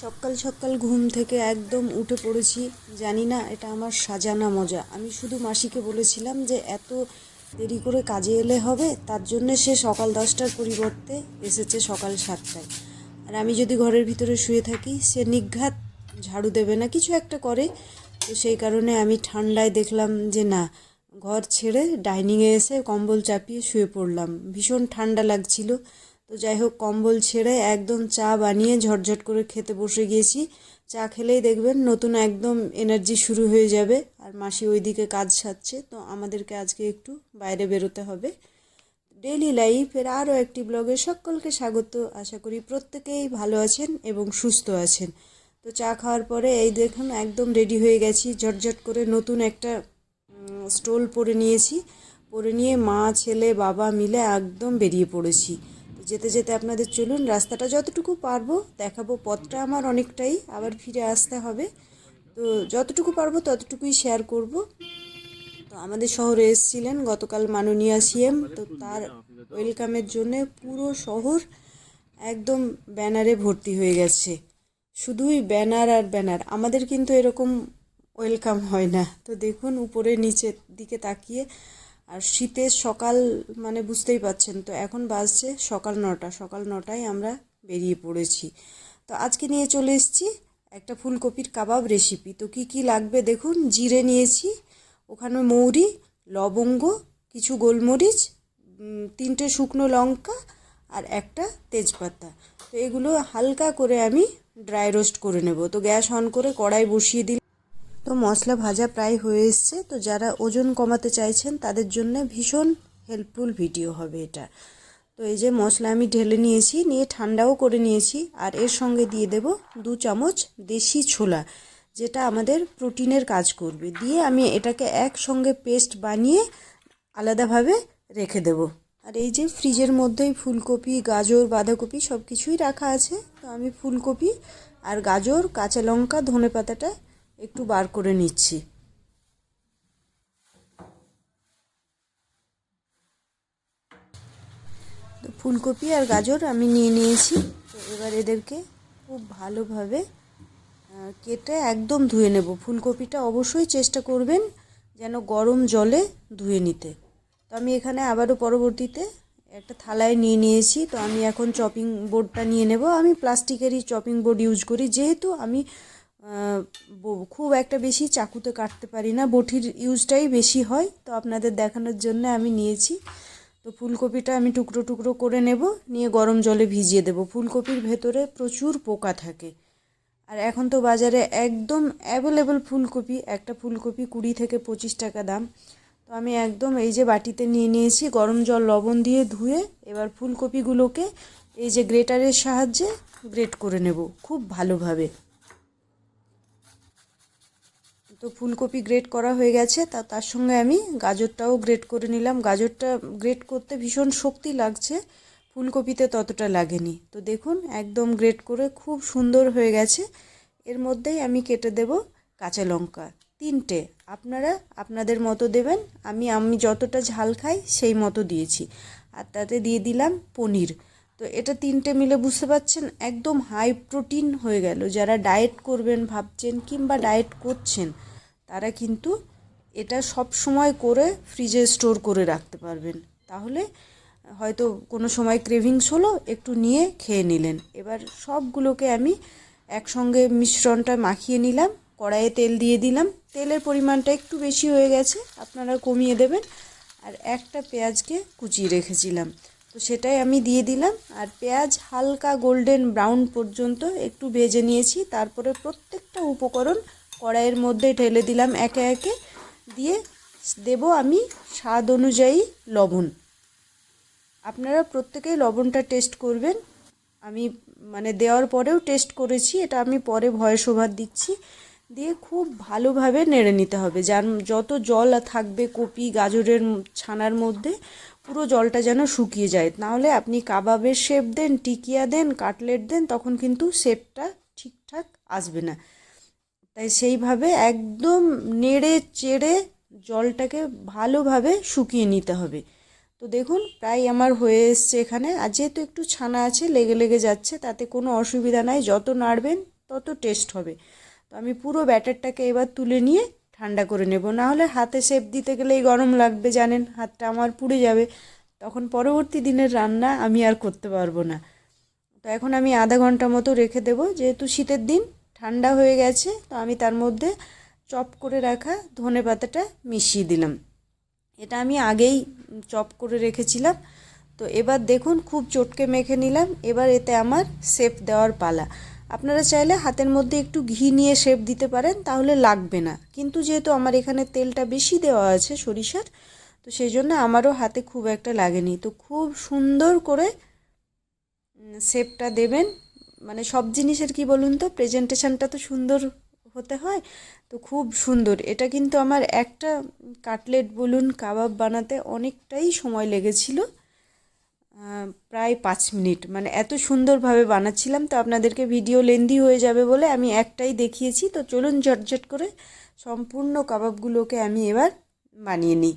সকাল সকাল ঘুম থেকে একদম উঠে পড়েছি। জানি না এটা আমার সাজানা মজা। আমি শুধু মাসিকে বলেছিলাম যে এত দেরি করে কাজে এলে হবে, তার জন্য সে সকাল 10টার পরিবর্তে এসেছে সকাল 7টায়। আর আমি যদি ঘরের ভিতরে শুয়ে থাকি, সে নির্ঘাত ঝাড়ু দেবে না, কিছু একটা করে। তো সেই কারণে আমি ঠান্ডায় দেখলাম যে না, ঘর ছেড়ে ডাইনিংয়ে এসে কম্বল চাপিয়ে শুয়ে পড়লাম। ভীষণ ঠান্ডা লাগছিল। তো যাই হোক, কম্বল ছেড়ে একদম চা বানিয়ে ঝটঝট করে খেতে বসে গিয়েছি। চা খেলেই দেখবেন নতুন একদম এনার্জি শুরু হয়ে যাবে। আর মাসি ওইদিকে কাজ সারছে, তো আমাদেরকে আজকে একটু বাইরে বেরোতে হবে। ডেইলি লাইফের আরও একটি ব্লগে সকলকে স্বাগত। আশা করি প্রত্যেকেই ভালো আছেন এবং সুস্থ আছেন। তো চা খাওয়ার পরে এই দেখুন একদম রেডি হয়ে গেছি। ঝটঝট করে নতুন একটা স্টোল পরে নিয়েছি। পরে নিয়ে মা, ছেলে, বাবা মিলে একদম বেরিয়ে পড়েছি। যেতে যেতে আপনাদের চলুন, রাস্তাটা যতটুকু পারবো দেখাবো। পথটা আমার অনেকটাই, আবার ফিরে আসতে হবে। তো যতটুকু পারবো ততটুকুই শেয়ার করব। তো আমাদের শহরে এসেছিলেন গতকাল মাননীয় সিএম, তো তার ওয়েলকামের জন্যে পুরো শহর একদম ব্যানারে ভর্তি হয়ে গেছে। শুধুই ব্যানার আর ব্যানার। আমাদের কিন্তু এরকম ওয়েলকাম হয় না। তো দেখুন উপরে নিচের দিকে তাকিয়ে। আর শীতের সকাল, মানে বুঝতেই পাচ্ছেন। তো এখন বাজছে সকাল 9টা। সকাল 9টায় আমরা বেরিয়ে পড়েছি। তো আজকে নিয়ে চলে এসেছি একটা ফুলকপির কাবাব রেসিপি। তো কি কি লাগবে দেখুন। জিরে নিয়েছি, ওখানে মৌরি, লবঙ্গ, কিছু গোলমরিচ, 3টে শুকনো লঙ্কা আর একটা তেজপাতা। তো এগুলো হালকা করে আমি ড্রাই রোস্ট করে নেব। তো গ্যাস অন করে কড়াই বসিয়ে দিই। তো মশলা ভাজা প্রায় হয়ে এসছে। তো যারা ওজন কমাতে চাইছেন তাদের জন্য ভীষণ হেল্পফুল ভিডিও হবে এটা। তো এই যে মশলা আমি ঢেলে নিয়েছি, নিয়ে ঠান্ডাও করে নিয়েছি। আর এর সঙ্গে দিয়ে দেব 2 চামচ দেশি ছোলা, যেটা আমাদের প্রোটিনের কাজ করবে। দিয়ে আমি এটাকে একসঙ্গে পেস্ট বানিয়ে আলাদাভাবে রেখে দেব। আর এই যে ফ্রিজের মধ্যেই ফুলকপি, গাজর, বাঁধাকপি সব কিছুই রাখা আছে। তো আমি ফুলকপি আর গাজর, কাঁচা লঙ্কা, ধনেপাতাটা একটু বার করে নিচ্ছি। তো ফুলকপি আর গাজর আমি নিয়ে নিয়েছি। তো এবার এদেরকে খুব ভালোভাবে কেটে একদম ধুয়ে নেব। ফুলকপিটা অবশ্যই চেষ্টা করবেন যেন গরম জলে ধুয়ে নিতে। তো আমি এখানে আবারও পরবর্তীতে একটা থালায় নিয়ে নিয়েছি। তো আমি এখন চপিং বোর্ডটা নিয়ে নেব। আমি প্লাস্টিকেরই চপিং বোর্ড ইউজ করি, যেহেতু আমি খুব একটা বেশি চাকুতে কাটতে পারি না, বটির ইউজটাই বেশি হয়। তো আপনাদের দেখানোর জন্য আমি নিয়েছি। তো ফুলকপিটা আমি টুকরো টুকরো করে নেব, নিয়ে গরম জলে ভিজিয়ে দেব। ফুলকপির ভেতরে প্রচুর পোকা থাকে। আর এখন তো বাজারে একদম অ্যাভেলেবল ফুলকপি, একটা ফুলকপি 20 থেকে 25 টাকা দাম। তো আমি একদম এই যে বাটিতে নিয়ে নিয়েছি, গরম জল লবণ দিয়ে ধুয়ে এবার ফুলকপিগুলোকে এই যে গ্রেটারের সাহায্যে গ্রেট করে নেব খুব ভালোভাবে। তো ফুলকপি গ্রেট করা হয়ে গেছে। তার সঙ্গে আমি গাজরটাও গ্রেট করে নিলাম। গাজরটা গ্রেট করতে ভীষণ শক্তি লাগছে, ফুলকপিতে ততটা লাগেনি। তো দেখুন একদম গ্রেট করে খুব সুন্দর হয়ে গেছে। এর মধ্যেই আমি কেটে দেব কাঁচা লঙ্কা 3টে। আপনারা আপনাদের মতো দেবেন। আমি যতটা ঝাল খাই সেই মতো দিয়েছি। আর তাতে দিয়ে দিলাম পনির। তো এটা 3টে মিলে বুঝতে পারছেন একদম হাই প্রোটিন হয়ে গেল। যারা ডায়েট করবেন ভাবছেন কিংবা ডায়েট করছেন, তারা কিন্তু এটা সব সময় করে ফ্রিজে স্টোর করে রাখতে পারবেন। তাহলে হয়তো কোনো সময় ক্রেভিংস হলো, একটু নিয়ে খেয়ে নিলেন। এবার সবগুলোকে আমি একসঙ্গে মিশ্রণটা মাখিয়ে নিলাম। কড়াইয়ে তেল দিয়ে দিলাম। তেলের পরিমাণটা একটু বেশি হয়ে গেছে, আপনারা কমিয়ে দেবেন। আর একটা পেঁয়াজকে কুচিয়ে রেখেছিলাম, তো সেটাই আমি দিয়ে দিলাম। আর পেঁয়াজ হালকা গোল্ডেন ব্রাউন পর্যন্ত একটু ভেজে নিয়েছি। তারপরে প্রত্যেকটা উপকরণ কড়াইয়ের মধ্যে ঢেলে দিলাম একে একে। দিয়ে দেব আমি স্বাদ অনুযায়ী লবণ। আপনারা প্রত্যেকেই লবণটা টেস্ট করবেন। আমি মানে দেওয়ার পরেও টেস্ট করেছি, এটা আমি পরে ভয়েস ওভার দিচ্ছি। দিয়ে খুব ভালোভাবে নেড়ে নিতে হবে। যার যত জল থাকবে কপি গাজরের ছানার মধ্যে, পুরো জলটা যেন শুকিয়ে যায়। নাহলে আপনি কাবাবের শেপ দেন, টিকিয়া দেন, কাটলেট দেন, তখন কিন্তু শেপটা ঠিকঠাক আসবে না। তাই সেইভাবে একদম নেড়ে চেড়ে জলটাকে ভালোভাবে শুকিয়ে নিতে হবে। তো দেখুন প্রায় আমার হয়ে এসছে এখানে। আর যেহেতু একটু ছানা আছে, লেগে লেগে যাচ্ছে, তাতে কোনো অসুবিধা নাই। যত নাড়বেন তত টেস্ট হবে। তো আমি পুরো ব্যাটারটাকে এবার তুলে নিয়ে ঠান্ডা করে নেব, না হলে হাতে শেপ দিতে গেলেই গরম লাগবে, জানেন হাতটা আমার পুড়ে যাবে, তখন পরবর্তী দিনের রান্না আমি আর করতে পারবো না। তো এখন আমি আধা ঘন্টা মতো রেখে দেবো, যেহেতু শীতের দিন ঠান্ডা হয়ে গেছে। তো আমি তার মধ্যে চপ করে রাখা ধনেপাতাটা মিশিয়ে দিলাম। এটা আমি আগেই চপ করে রেখেছিলাম। তো এবার দেখুন খুব চটকে মেখে নিলাম। এবার এতে আমার শেপ দেওয়ার পালা। আপনারা চাইলে হাতের মধ্যে একটু ঘি নিয়ে শেপ দিতে পারেন, তাহলে লাগবে না, কিন্তু যেহেতু আমার এখানে তেলটা বেশি দেওয়া আছে সরিষার, তো সেই জন্য আমারও হাতে খুব একটা লাগেনি। তো খুব সুন্দর করে শেপটা দেবেন। মানে সব জিনিসের কি বলুন তো, প্রেজেন্টেশনটা তো সুন্দর হতে হয়। তো খুব সুন্দর, এটা কিন্তু আমার একটা কাটলেট বলুন কাবাব বানাতে অনেকটাই সময় লেগেছিল, প্রায় 5 মিনিট। মানে এত সুন্দরভাবে বানাচ্ছিলাম। তো আপনাদেরকে ভিডিও লেন্দি হয়ে যাবে বলে আমি একটাই দেখিয়েছি। তো চলুন ঝটঝট করে সম্পূর্ণ কাবাবগুলোকে আমি এবার বানিয়ে নিই।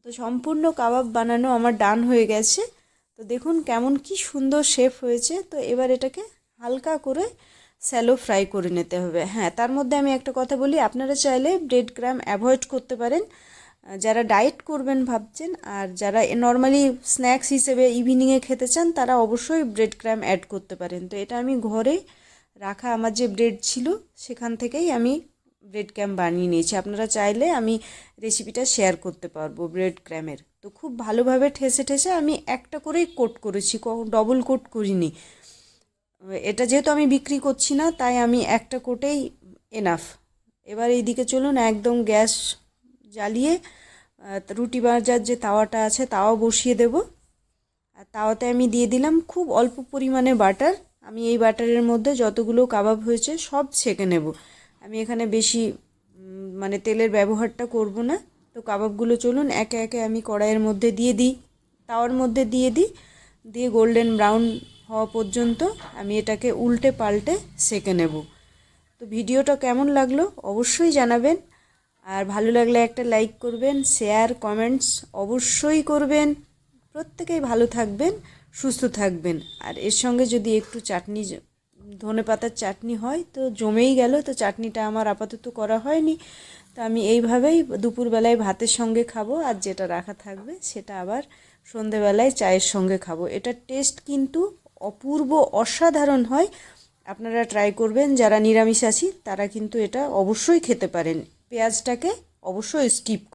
তো সম্পূর্ণ কাবাব বানানো আমার ডান হয়ে গেছে। তো দেখুন কেমন কি সুন্দর শেপ হয়েছে। তো এবার এটাকে হালকা করে স্যালো ফ্রাই করে নিতে হবে। হ্যাঁ, তার মধ্যে আমি একটা কথা বলি, আপনারা চাইলে ব্রেড ক্রাম্ব অ্যাভয়েড করতে পারেন, যারা ডায়েট করবেন ভাবছেন, আর যারা নর্মালি স্ন্যাক্স হিসেবে ইভিনিংয়ে খেতে চান তারা অবশ্যই ব্রেড ক্রাম্ব অ্যাড করতে পারেন। তো এটা আমি ঘরে রাখা আমার যে ব্রেড ছিল সেখান থেকেই আমি ব্রেড ক্রাম্ব বানিয়ে নিয়েছি। আপনারা চাইলে আমি রেসিপিটা শেয়ার করতে পারবো ব্রেড ক্রাম্বের। তো খুব ভালোভাবে ঠেসে ঠেসে আমি একটা করেই কোট করেছি, ডবল কোট করিনি। এটা যেহেতু আমি বিক্রি করছি না, তাই আমি একটা কোটেই এনাফ। এবার এইদিকে চলুন একদম গ্যাস জ্বালিয়ে রুটি ভাজার যে তাওয়াটা আছে তাওয়া বসিয়ে দেব। আর তাওয়াতে আমি দিয়ে দিলাম খুব অল্প পরিমাণে বাটার। আমি এই বাটারের মধ্যে যতগুলো কাবাব হয়েছে সব ছেঁকে নেব। আমি এখানে বেশি মানে তেলের ব্যবহারটা করব না। তো কাবাবগুলো চলুন একে একে আমি কড়াইয়ের মধ্যে দিয়ে দিই, তাওয়ার মধ্যে দিয়ে দিই, দিয়ে গোল্ডেন ব্রাউন হওয়া পর্যন্ত আমি এটাকে উল্টে পাল্টে সেঁকে নেব। তো ভিডিওটা কেমন লাগলো অবশ্যই জানাবেন, আর ভালো লাগলে একটা লাইক করবেন, শেয়ার কমেন্টস অবশ্যই করবেন। প্রত্যেকেই ভালো থাকবেন, সুস্থ থাকবেন। আর এর সঙ্গে যদি একটু চাটনি, ধনেপাতার চাটনি হয় তো জমেই গেল। তো চাটনিটা আমার আপাতত করা হয়নি, তো আমি এইভাবেই দুপুরবেলায় ভাতের সঙ্গে খাবো, আর যেটা রাখা থাকবে সেটা আবার সন্ধেবেলায় চায়ের সঙ্গে খাবো। এটার টেস্ট কিন্তু অপূর্ব অসাধারণ হয়। আপনারা ট্রাই করবেন, যারা নিরামিষাশী তারা কিন্তু এটা অবশ্যই খেতে পারেন। পেঁয়াজটাকে অবশ্যই স্কিপ